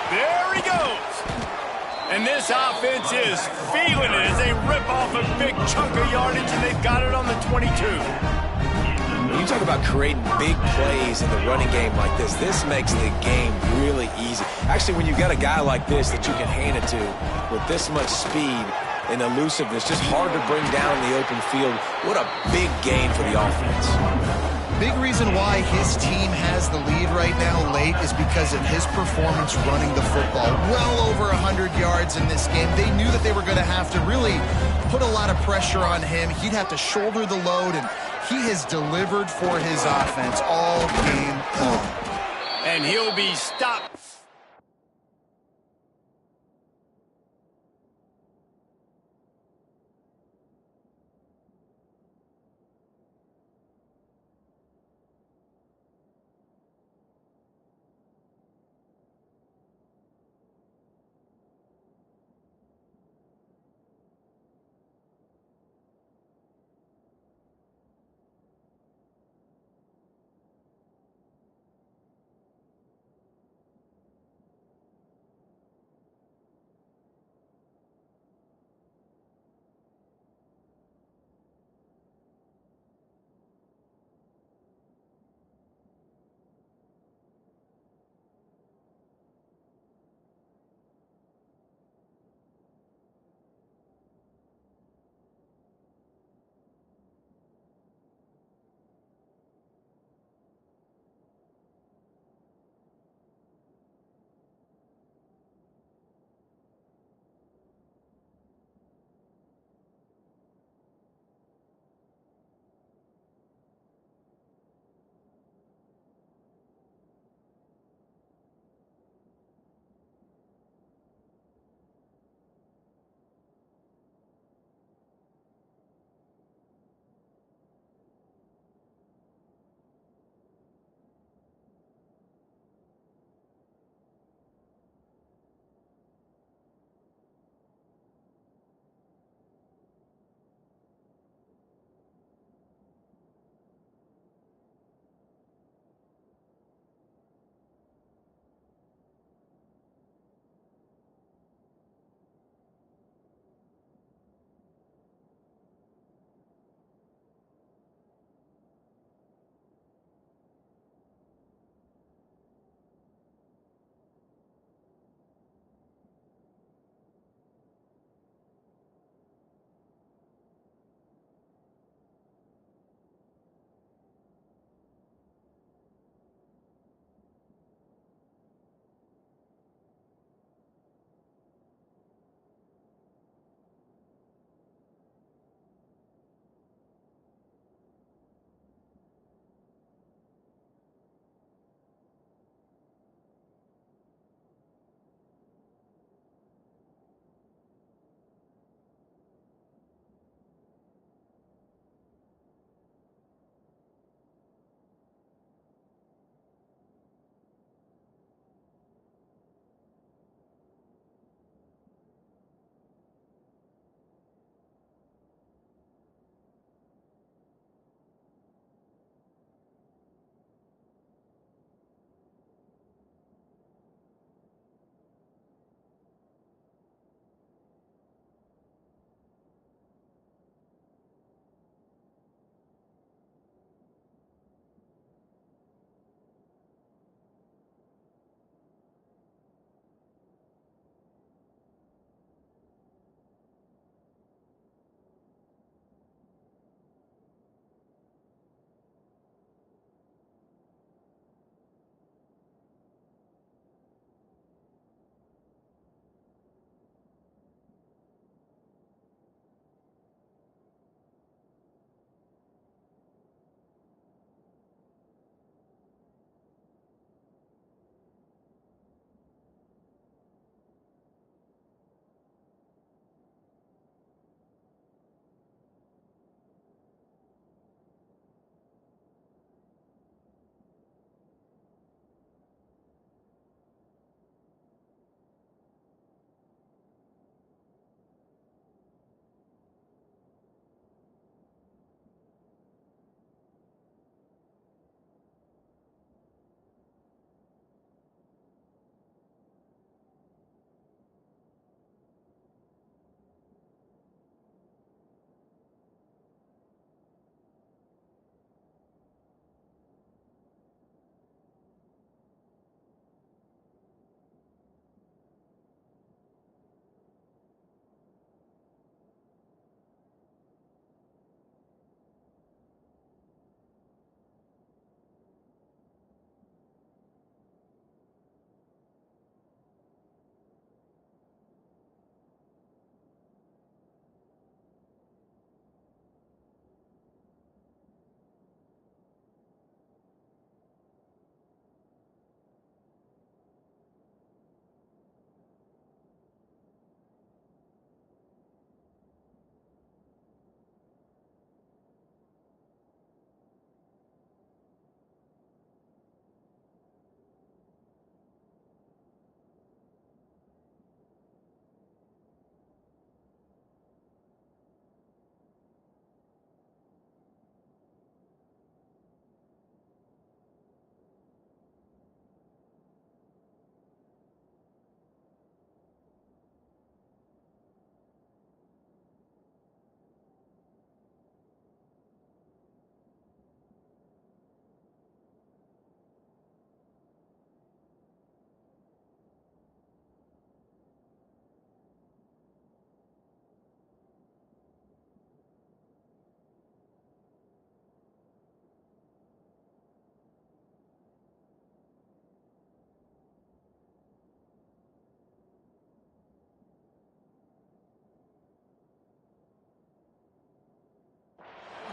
There he goes. And this offense is feeling it as they rip off a big chunk of yardage, and they've got it on the 22. When you talk about creating big plays in the running game like this makes the game really easy. Actually, when you've got a guy like this that you can hand it to with this much speed and elusiveness, just hard to bring down in the open field, what a big gain for the offense. Big reason why his team has the lead right now late is because of his performance running the football. Well over 100 yards in this game. They knew that they were going to have to really put a lot of pressure on him. He'd have to shoulder the load, and he has delivered for his offense all game long. And he'll be stopped.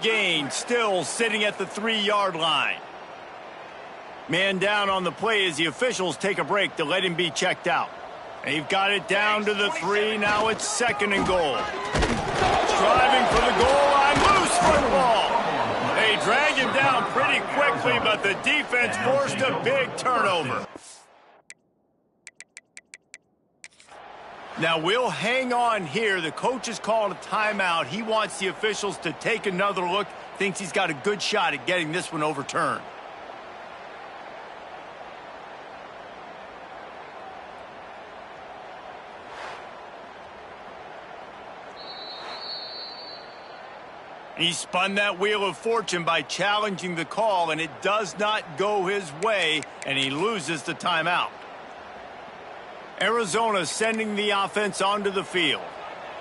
gain, still sitting at the 3-yard line. Man down on the play as the officials take a break to let him be checked out. They've got it down to the 3. Now it's 2nd and goal. Driving for the goal line. Loose football. They drag him down pretty quickly, but the defense forced a big turnover. Now we'll hang on here. The coach has called a timeout. He wants the officials to take another look. Thinks he's got a good shot at getting this one overturned. He spun that wheel of fortune by challenging the call, and it does not go his way, and he loses the timeout. Arizona sending the offense onto the field.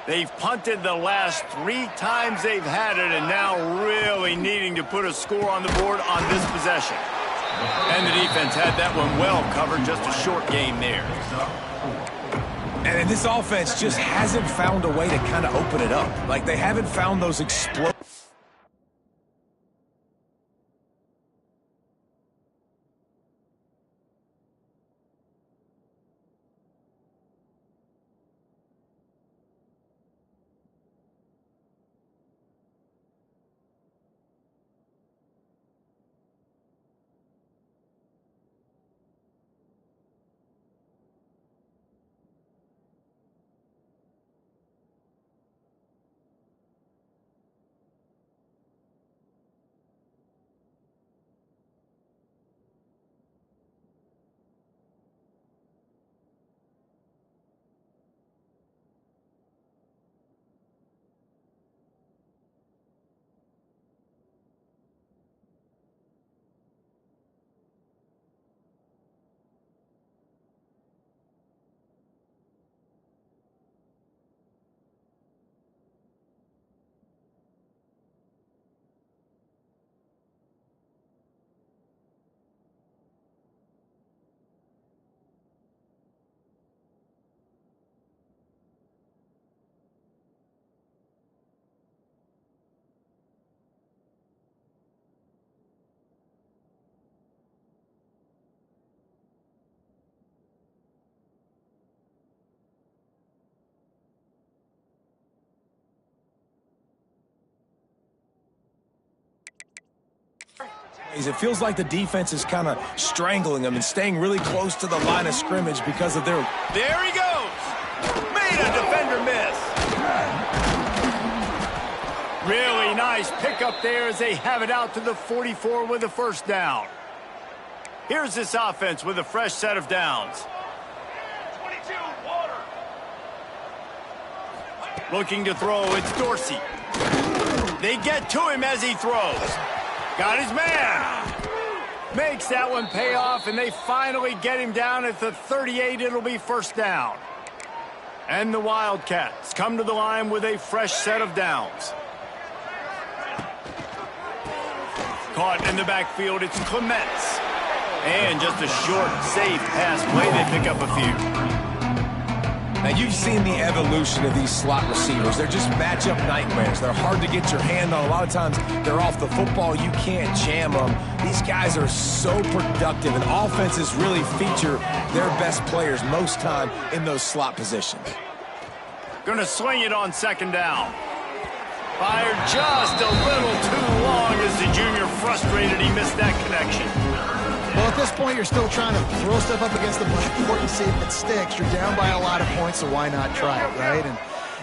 They've punted the last 3 times they've had it, and now really needing to put a score on the board on this possession. And the defense had that one well covered, just a short game there. And this offense just hasn't found a way to kind of open it up. Like, they haven't found those It feels like the defense is kind of strangling them and staying really close to the line of scrimmage because of their... There he goes. Made a defender miss. Really nice pickup there as they have it out to the 44 with a first down. Here's this offense with a fresh set of downs. 22, water. Looking to throw, it's Dorsey. They get to him as he throws. Got his man. Makes that one pay off, and they finally get him down at the 38. It'll be first down. And the Wildcats come to the line with a fresh set of downs. Caught in the backfield, it's Clements. And just a short, safe pass play. They pick up a few. Now, you've seen the evolution of these slot receivers. They're just matchup nightmares. They're hard to get your hand on. A lot of times, they're off the football. You can't jam them. These guys are so productive, and offenses really feature their best players most time in those slot positions. Gonna swing it on second down. Fired just a little too long as the junior frustrated. He missed that connection. Well, at this point, you're still trying to throw stuff up against the blackboard and see if it sticks. You're down by a lot of points, so why not try it, right? And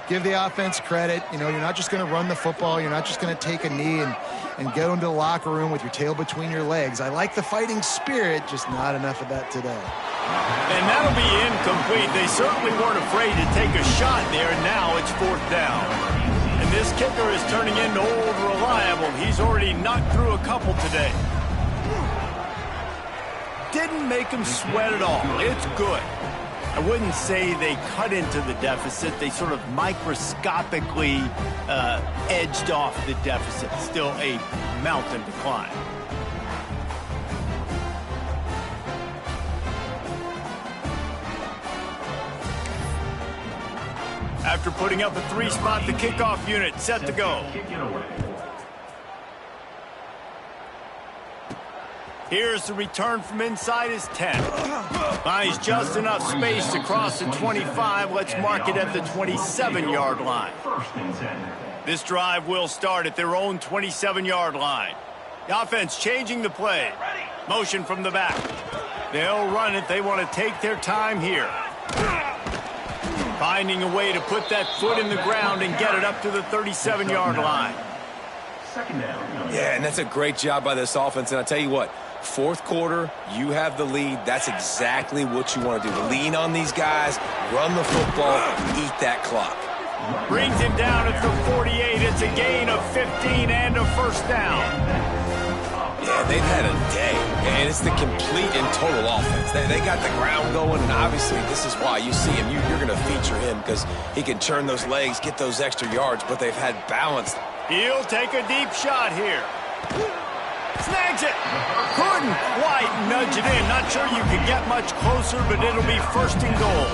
give the offense credit. You know, you're not just going to run the football. You're not just going to take a knee and go into the locker room with your tail between your legs. I like the fighting spirit, just not enough of that today. And that'll be incomplete. They certainly weren't afraid to take a shot there, and now it's fourth down. And this kicker is turning into old reliable. He's already knocked through a couple today. Didn't make him sweat at all. It's good. I wouldn't say they cut into the deficit. They sort of microscopically edged off the deficit. Still a mountain to climb. After putting up a 3 spot, the kickoff unit set to go. Here's the return from inside his 10. Finds just enough space to cross the 25. Let's mark it at the 27-yard line. First and 10. This drive will start at their own 27-yard line. The offense changing the play. Motion from the back. They'll run it. They want to take their time here. Finding a way to put that foot in the ground and get it up to the 37-yard line. Second down. Yeah, and that's a great job by this offense. And I'll tell you what, fourth quarter, you have the lead. That's exactly what you want to do. Lean on these guys, run the football, eat that clock. Brings him down at the 48. It's a gain of 15 and a first down. Yeah, they've had a day, and it's the complete and total offense. They got the ground going, and obviously this is why you see him. You're going to feature him because he can turn those legs, get those extra yards, but they've had balance. He'll take a deep shot here. Snags it. Couldn't quite nudge it in. Not sure you could get much closer, but it'll be first and goal.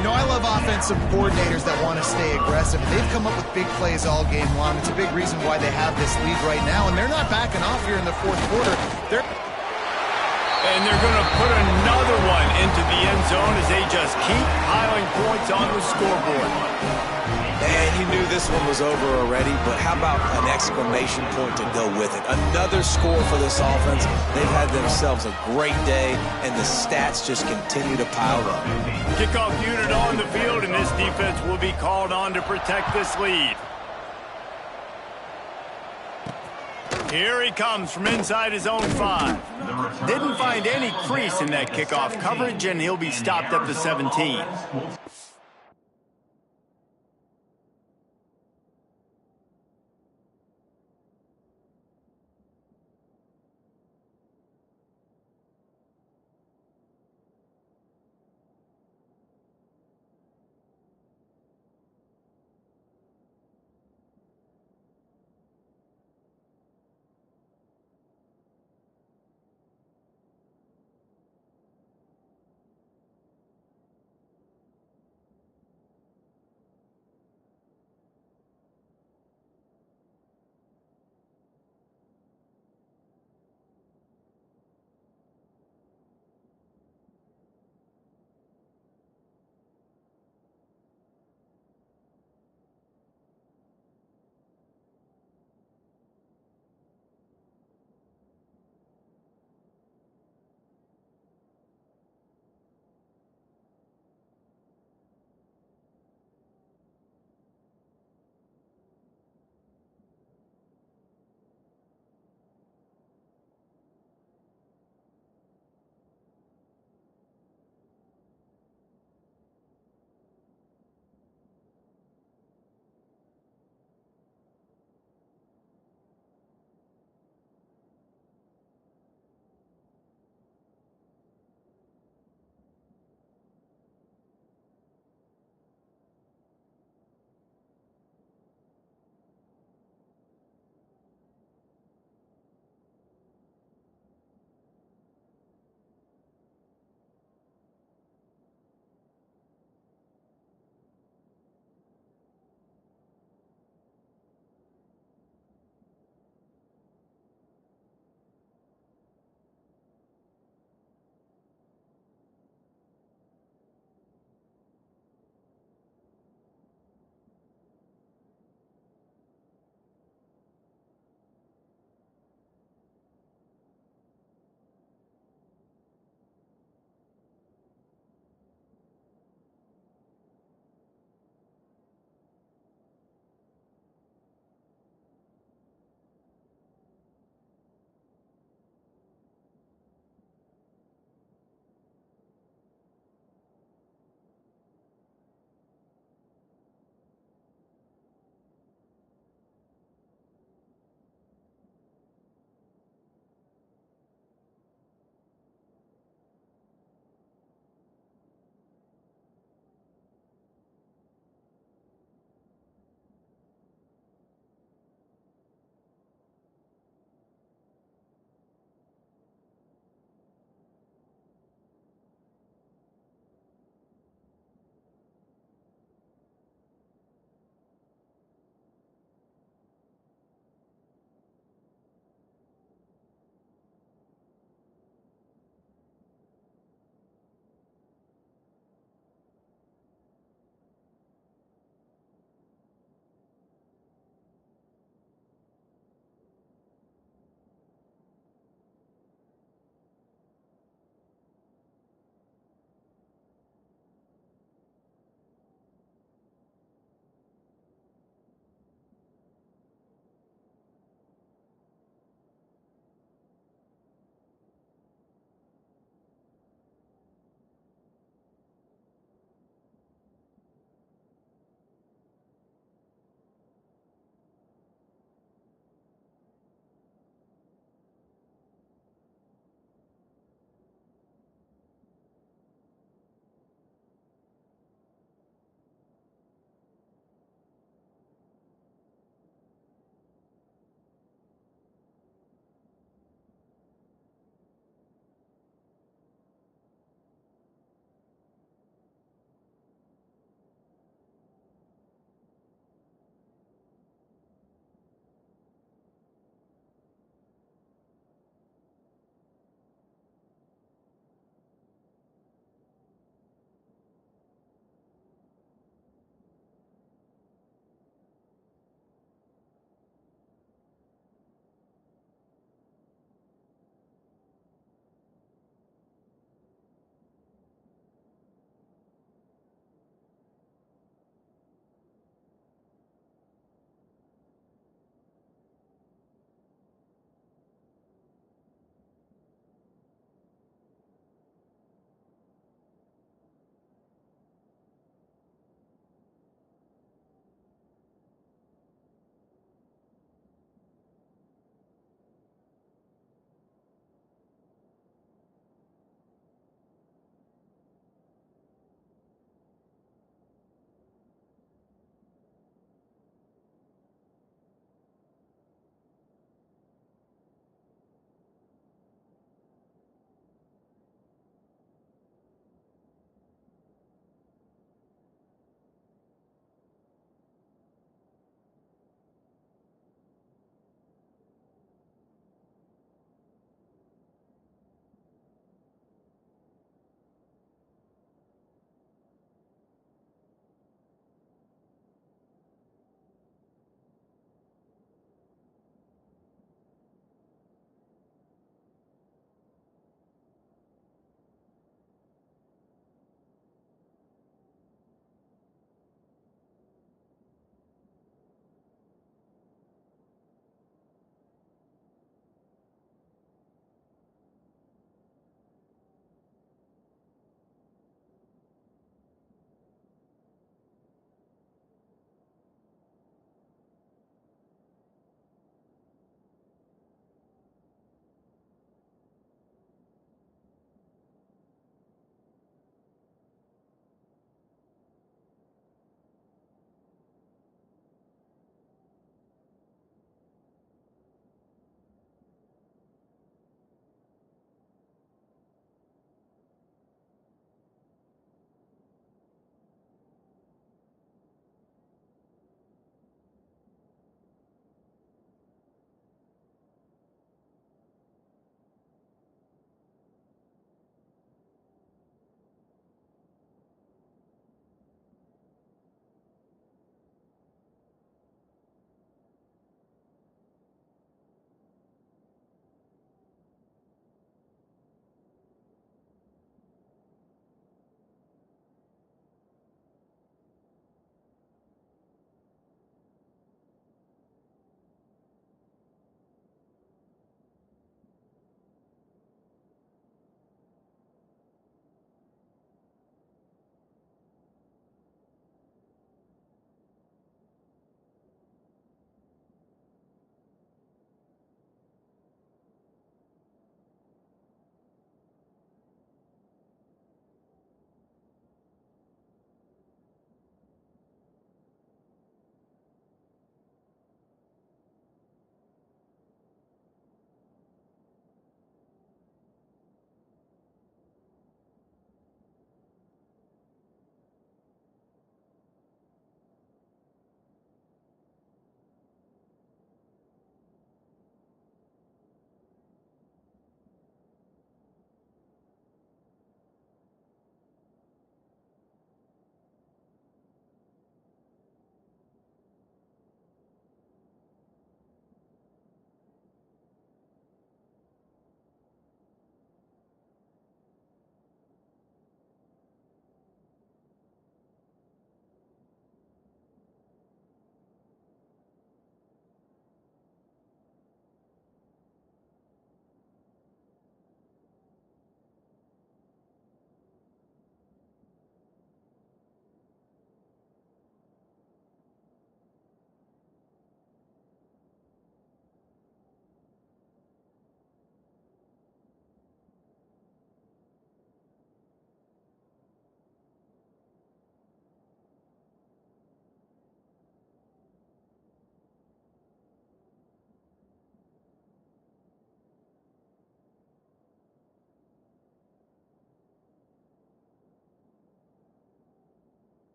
You know, I love offensive coordinators that want to stay aggressive. They've come up with big plays all game long. It's a big reason why they have this lead right now, and they're not backing off here in the fourth quarter. And they're going to put another one into the end zone as they just keep piling points on the scoreboard. Man, you knew this one was over already, but how about an exclamation point to go with it? Another score for this offense. They've had themselves a great day, and the stats just continue to pile up. Kickoff unit on the field, and this defense will be called on to protect this lead. Here he comes from inside his own 5. Didn't find any crease in that kickoff coverage, and he'll be stopped at the 17.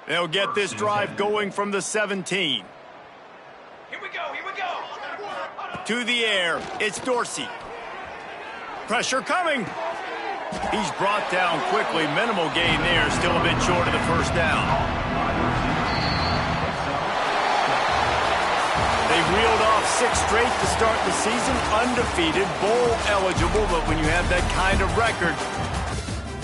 They'll get this drive going from the 17. Here we go, here we go. To the air, it's Dorsey. Pressure coming. He's brought down quickly. Minimal gain there, still a bit short of the first down. They reeled off 6 straight to start the season, undefeated, bowl eligible, but when you have that kind of record,